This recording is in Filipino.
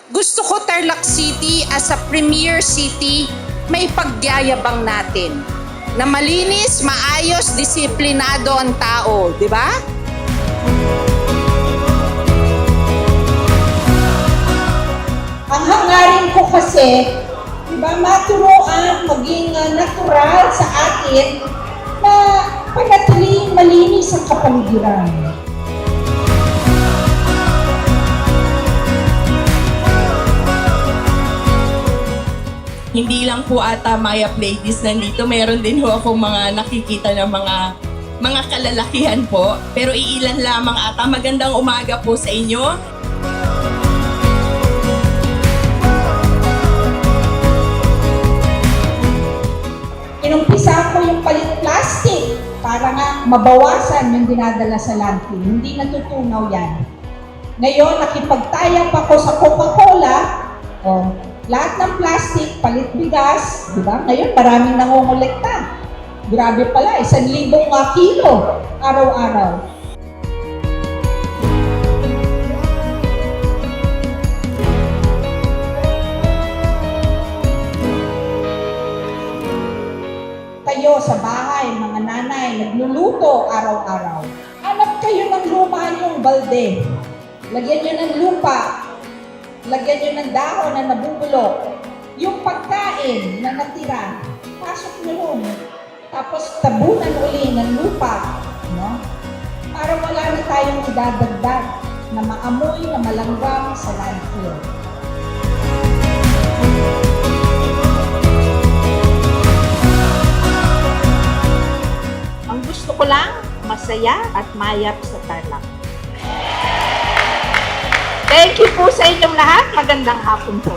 Gusto ko Tarlac City as a premier city, may pagyayabang natin. Na malinis, maayos, disiplinado ang tao, di ba? Ang hangarin ko kasi, di ba, maturuan, maging natural sa atin na panatiling malinis ang kapaligiran. Hindi lang po ata Mayap Ladies nandito, meron din ho akong mga nakikita na mga kalalakihan po. Pero iilan lamang ata. Magandang umaga po sa inyo. Inumpisa ko yung palit plastic para nga mabawasan yung dinadala sa landfill. Hindi natutunaw yan. Ngayon, nakipagtayap ako sa Coca-Cola. Oh, lahat ng plastic, palit bigas, di ba? Ngayon, maraming nangongolekta. Grabe pala, 1,000 kilo araw-araw. Kayo sa bahay, mga nanay, nagluluto araw-araw. Hanap kayo ng luma yung balde. Lagyan nyo ng lupa. Lagyan nyo ng dahon na nabubulok. Yung pagkain na natira, pasok nyo ron. Tapos tabunan uli ng lupa. No? Para wala na tayong idadagdag na maamoy na malanggam sa landfill. Ang gusto ko lang, masaya at mayap sa Tarlac. Thank you po sa inyong lahat. Magandang hapon po.